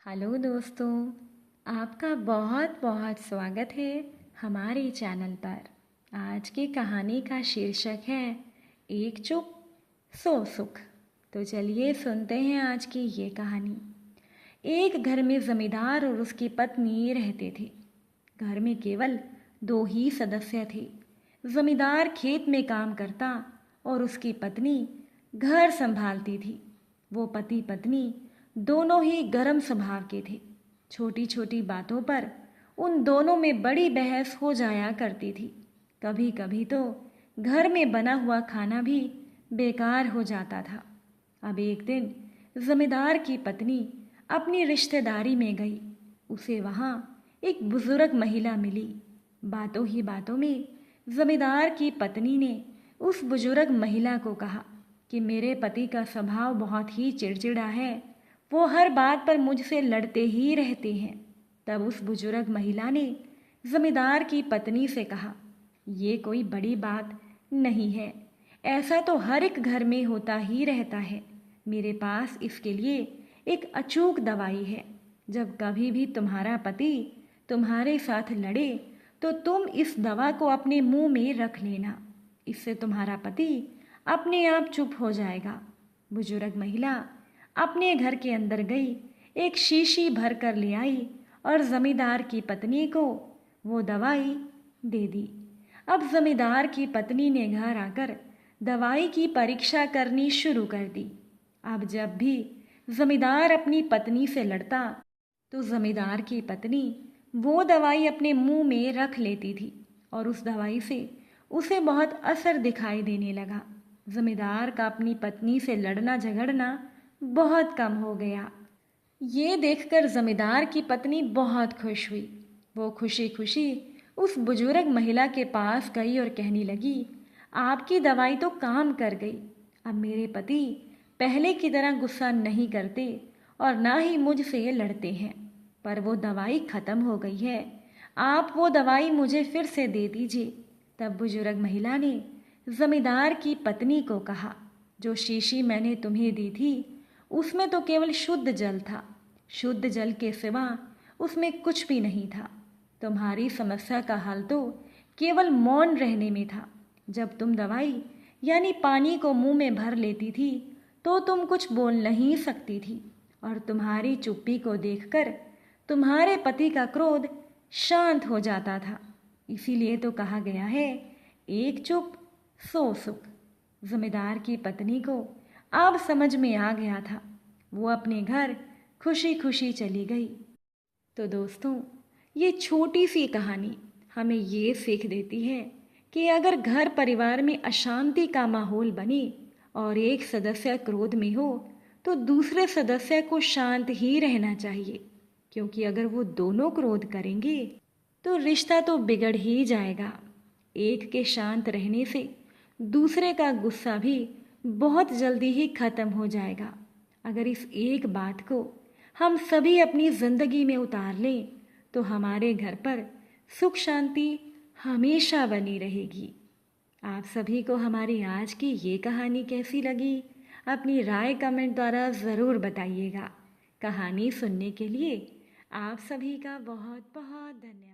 Hello दोस्तों, आपका बहुत बहुत स्वागत है हमारे चैनल पर। आज की कहानी का शीर्षक है एक चुप सौ सुख। तो चलिए सुनते हैं आज की ये कहानी। एक घर में जमींदार और उसकी पत्नी रहते थे। घर में केवल दो ही सदस्य थे। जमींदार खेत में काम करता और उसकी पत्नी घर संभालती थी। वो पति पत्नी दोनों ही गर्म स्वभाव के थे। छोटी छोटी बातों पर उन दोनों में बड़ी बहस हो जाया करती थी। कभी कभी तो घर में बना हुआ खाना भी बेकार हो जाता था। अब एक दिन जमींदार की पत्नी अपनी रिश्तेदारी में गई। उसे वहाँ एक बुजुर्ग महिला मिली। बातों ही बातों में जमींदार की पत्नी ने उस बुजुर्ग महिला को कहा कि मेरे पति का स्वभाव बहुत ही चिड़चिड़ा है। वो हर बात पर मुझसे लड़ते ही रहते हैं। तब उस बुजुर्ग महिला ने जमींदार की पत्नी से कहा, ये कोई बड़ी बात नहीं है। ऐसा तो हर एक घर में होता ही रहता है। मेरे पास इसके लिए एक अचूक दवाई है। जब कभी भी तुम्हारा पति तुम्हारे साथ लड़े तो तुम इस दवा को अपने मुंह में रख लेना। इससे तुम्हारा पति अपने आप चुप हो जाएगा। बुजुर्ग महिला अपने घर के अंदर गई, एक शीशी भर कर ले आई और जमींदार की पत्नी को वो दवाई दे दी। अब जमींदार की पत्नी ने घर आकर दवाई की परीक्षा करनी शुरू कर दी। अब जब भी जमींदार अपनी पत्नी से लड़ता तो जमींदार की पत्नी वो दवाई अपने मुंह में रख लेती थी और उस दवाई से उसे बहुत असर दिखाई देने लगा। जमींदार का अपनी पत्नी से लड़ना झगड़ना बहुत कम हो गया। ये देखकर जमींदार की पत्नी बहुत खुश हुई। वो खुशी खुशी उस बुजुर्ग महिला के पास गई और कहने लगी, आपकी दवाई तो काम कर गई। अब मेरे पति पहले की तरह गुस्सा नहीं करते और ना ही मुझसे लड़ते हैं। पर वो दवाई खत्म हो गई है। आप वो दवाई मुझे फिर से दे दीजिए। तब बुजुर्ग महिला ने जमींदार की पत्नी को कहा, जो शीशी मैंने तुम्हें दी थी उसमें तो केवल शुद्ध जल था। शुद्ध जल के सिवा उसमें कुछ भी नहीं था। तुम्हारी समस्या का हल तो केवल मौन रहने में था। जब तुम दवाई यानी पानी को मुंह में भर लेती थी तो तुम कुछ बोल नहीं सकती थी और तुम्हारी चुप्पी को देखकर तुम्हारे पति का क्रोध शांत हो जाता था। इसीलिए तो कहा गया है, एक चुप सौ सुख। जमींदार की पत्नी को अब समझ में आ गया था। वो अपने घर खुशी खुशी चली गई। तो दोस्तों, ये छोटी सी कहानी हमें ये सीख देती है कि अगर घर परिवार में अशांति का माहौल बने और एक सदस्य क्रोध में हो तो दूसरे सदस्य को शांत ही रहना चाहिए, क्योंकि अगर वो दोनों क्रोध करेंगे तो रिश्ता तो बिगड़ ही जाएगा। एक के शांत रहने से दूसरे का गुस्सा भी बहुत जल्दी ही खत्म हो जाएगा। अगर इस एक बात को हम सभी अपनी जिंदगी में उतार लें तो हमारे घर पर सुख शांति हमेशा बनी रहेगी। आप सभी को हमारी आज की ये कहानी कैसी लगी, अपनी राय कमेंट द्वारा ज़रूर बताइएगा। कहानी सुनने के लिए आप सभी का बहुत बहुत धन्यवाद।